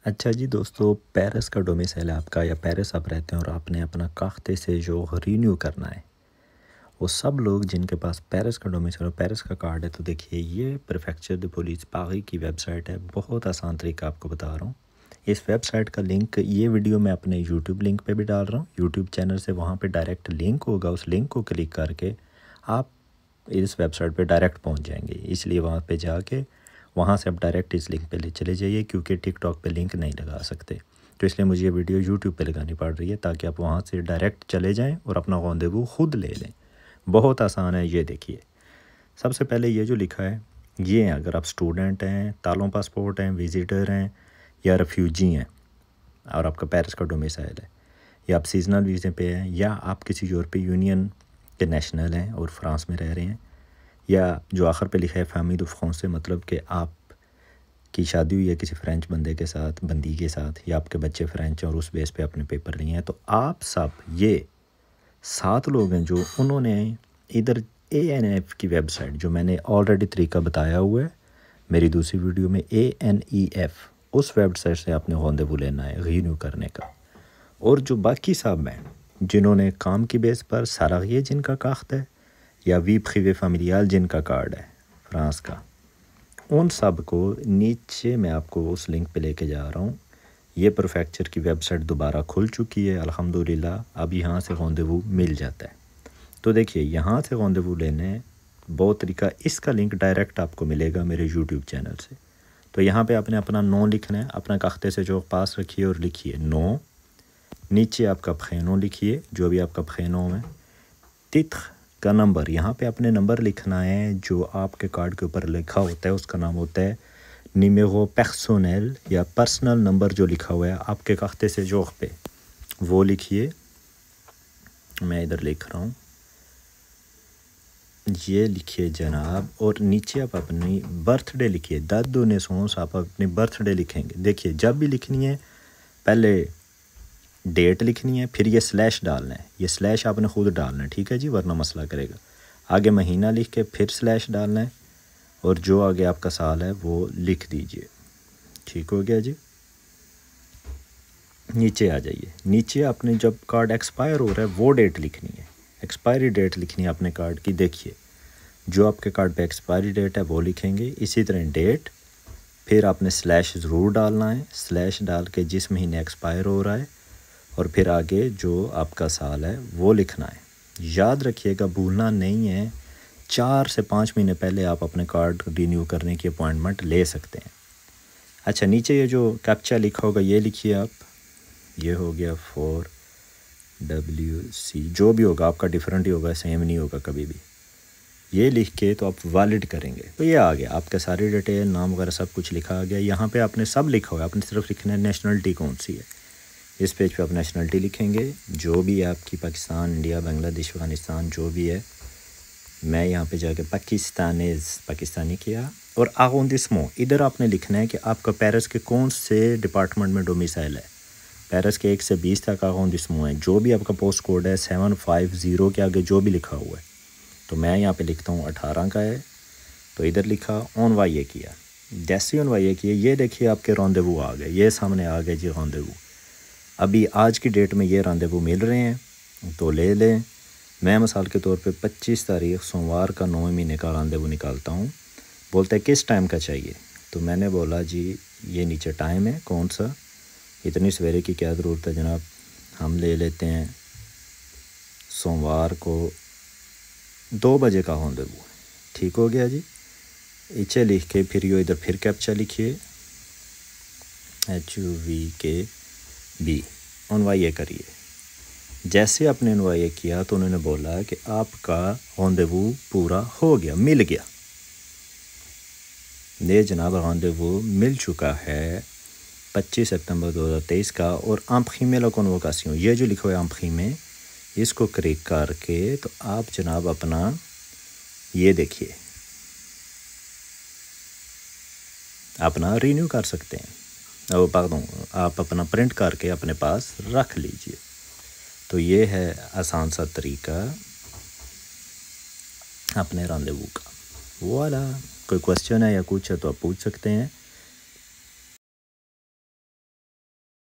اچھا جی دوستو، پیرس کا ڈومیسائل آپ کا یا پیرس آپ رہتے ہیں اور آپ نے اپنا کاختے سے جو رینیو کرنا ہے، وہ سب لوگ جن کے پاس پیرس کا ڈومیسائل اور پیرس کا کارڈ ہے، تو دیکھیے یہ پریفیکچر دی پولیس پاغی کی ویب سائٹ ہے۔ بہت آسان طریقہ آپ کو بتا رہا ہوں۔ اس ویب سائٹ کا لنک یہ ویڈیو میں اپنے یوٹیوب لنک پہ بھی ڈال رہا ہوں، یوٹیوب چینل سے وہاں پہ ڈائریکٹ لنک ہوگا، اس لنک کو کلک کر کے آپ اس ویب سائٹ پہ ڈائریکٹ پہنچ جائیں گے۔ اس لیے وہاں پہ جا کے وہاں سے آپ ڈائریکٹ اس لنک پہ لے چلے جائیے، کیونکہ ٹک ٹاک پہ لنک نہیں لگا سکتے، تو اس لیے مجھے یہ ویڈیو یوٹیوب پہ لگانی پڑ رہی ہے تاکہ آپ وہاں سے ڈائریکٹ چلے جائیں اور اپنا راندیوو خود لے لیں۔ بہت آسان ہے، یہ دیکھیے۔ سب سے پہلے یہ جو لکھا ہے یہ ہیں، اگر آپ اسٹوڈنٹ ہیں، تالوں پاسپورٹ ہیں، وزٹر ہیں یا ریفیوجی ہیں اور آپ کا پیرس کا ڈومیسائل ہے، یا آپ سیزنل ویزے پہ ہیں، یا آپ کسی یورپی یونین کے نیشنل ہیں اور فرانس میں رہ رہے ہیں، یا جو آخر پہ لکھا ہے فیملی دو فرانس، مطلب کہ آپ کی شادی ہوئی ہے کسی فرینچ بندے کے ساتھ، بندی کے ساتھ، یا آپ کے بچے فرینچ ہیں اور اس بیس پہ اپنے پیپر لیے ہیں، تو آپ سب یہ 7 لوگ ہیں جو انہوں نے ادھر ANF کی ویب سائٹ، جو میں نے آلریڈی طریقہ بتایا ہوا ہے میری دوسری ویڈیو میں، ANEF، اس ویب سائٹ سے آپ نے راندیوو لینا ہے رینیو کرنے کا۔ اور جو باقی صاحب ہیں جنہوں نے کام کی بیس پر سالاغیے جن کا کاخت ہے، یا وی پریوے فامیلیال جن کا کارڈ ہے فرانس کا، ان سب کو نیچے میں آپ کو اس لنک پہ لے کے جا رہا ہوں۔ یہ پریفیکچر کی ویب سائٹ دوبارہ کھل چکی ہے الحمدللہ، اب یہاں سے راندیوو مل جاتا ہے۔ تو دیکھیے یہاں سے راندیوو لینے بہت طریقہ، اس کا لنک ڈائریکٹ آپ کو ملے گا میرے یوٹیوب چینل سے۔ تو یہاں پہ آپ نے اپنا نو لکھنا ہے، اپنا کاختے سے جو پاس رکھیے اور لکھیے نو، نیچے آپ کا پخینو لکھیے جو بھی آپ کا پخینو ہے، تتخ کا نمبر، یہاں پہ اپنے نمبر لکھنا ہے جو آپ کے کارڈ کے اوپر لکھا ہوتا ہے، اس کا نام ہوتا ہے نیمیرو پرسونل یا پرسنل نمبر، جو لکھا ہوا ہے آپ کے کاختے سے جوخ پہ وہ لکھیے۔ میں ادھر لکھ رہا ہوں، یہ لکھیے جناب، اور نیچے آپ اپنی برتھ ڈے لکھیے، 10/2/19 آپ اپنی برتھ ڈے لکھیں گے۔ دیکھیے جب بھی لکھنی ہے پہلے ڈیٹ لکھنی ہے، پھر یہ سلیش ڈالنا ہے، یہ سلیش آپ نے خود ڈالنا ہے، ٹھیک ہے جی، ورنہ مسئلہ کرے گا۔ آگے مہینہ لکھ کے پھر سلیش ڈالنا ہے، اور جو آگے آپ کا سال ہے وہ لکھ دیجئے۔ ٹھیک ہو گیا جی۔ نیچے آ جائیے، نیچے آپ نے جب کارڈ ایکسپائر ہو رہا ہے وہ ڈیٹ لکھنی ہے، ایکسپائری ڈیٹ لکھنی ہے اپنے کارڈ کی۔ دیکھیے جو آپ کے کارڈ پہ ایکسپائری ڈیٹ ہے وہ لکھیں گے، اسی طرح ڈیٹ، پھر آپ نے سلیش ضرور ڈالنا ہے، سلیش ڈال کے جس مہینے ایکسپائر ہو رہا ہے، اور پھر آگے جو آپ کا سال ہے وہ لکھنا ہے۔ یاد رکھیے گا، بھولنا نہیں ہے، 4 سے 5 مہینے پہلے آپ اپنے کارڈ رینیو کرنے کی اپوائنٹمنٹ لے سکتے ہیں۔ اچھا، نیچے یہ جو کیپچا لکھا ہوگا یہ لکھیے آپ، یہ ہو گیا 4WC، جو بھی ہوگا آپ کا ڈیفرنٹ ہی ہوگا، سیم نہیں ہوگا کبھی بھی۔ یہ لکھ کے تو آپ ویلڈ کریں گے، تو یہ آ گیا آپ کا ساری ڈیٹیل، نام وغیرہ سب کچھ لکھا آ گیا۔ یہاں پہ آپ نے سب لکھا ہوا ہے، آپ نے صرف لکھنا ہے نیشنلٹی کون سی ہے۔ اس پیج پہ آپ نیشنلٹی لکھیں گے جو بھی آپ کی، پاکستان، انڈیا، بنگلہ دیش، افغانستان، جو بھی ہے۔ میں یہاں پہ جا کے پاکستانی کیا، اور آغوندسمو ادھر آپ نے لکھنا ہے کہ آپ کا پیرس کے کون سے ڈپارٹمنٹ میں ڈومیسائل ہے۔ پیرس کے 1 سے 20 تک آغوندسمو ہے، جو بھی آپ کا پوسٹ کوڈ ہے 750 کے آگے جو بھی لکھا ہوا ہے، تو میں یہاں پہ لکھتا ہوں 18 کا ہے، تو ادھر لکھا اونوائے کیا، جیسے اونوائے کیا، یہ دیکھیے آپ کے راندیوو آ گئے، یہ سامنے آ گئے جی راندیوو۔ ابھی آج کی ڈیٹ میں یہ راندیوو مل رہے ہیں تو لے لیں۔ میں مثال کے طور پہ 25 تاریخ سوموار کا 9 مہینے کا راندیوو نکالتا ہوں۔ بولتے ہیں کس ٹائم کا چاہیے، تو میں نے بولا جی یہ نیچے ٹائم ہے کون سا، اتنی سویرے کی کیا ضرورت ہے جناب، ہم لے لیتے ہیں سوموار کو 2 بجے کا راندیوو ہے۔ ٹھیک ہو گیا جی۔ ایچے لکھ کے پھر یہ ادھر پھر کیپچا لکھیے، HUVKB، انوائے کریے۔ جیسے آپ نے انوائے کیا تو انہوں نے بولا کہ آپ کا راندیوو پورا ہو گیا، مل گیا۔ یہ جناب راندیوو مل چکا ہے 25 سپتمبر 2023 کا، اور امپریمے لا کنووکاسیون، یہ جو لکھا ہوا ہے امپریمے، اس کو کلک کر کے تو آپ جناب اپنا یہ دیکھیے اپنا رینیو کر سکتے ہیں، آپ اپنا پرنٹ کر کے اپنے پاس رکھ لیجئے۔ تو یہ ہے آسان سا طریقہ اپنے راندیوو کا۔ والا، کوئی کوسچن ہے یا کچھ ہے تو آپ پوچھ سکتے ہیں۔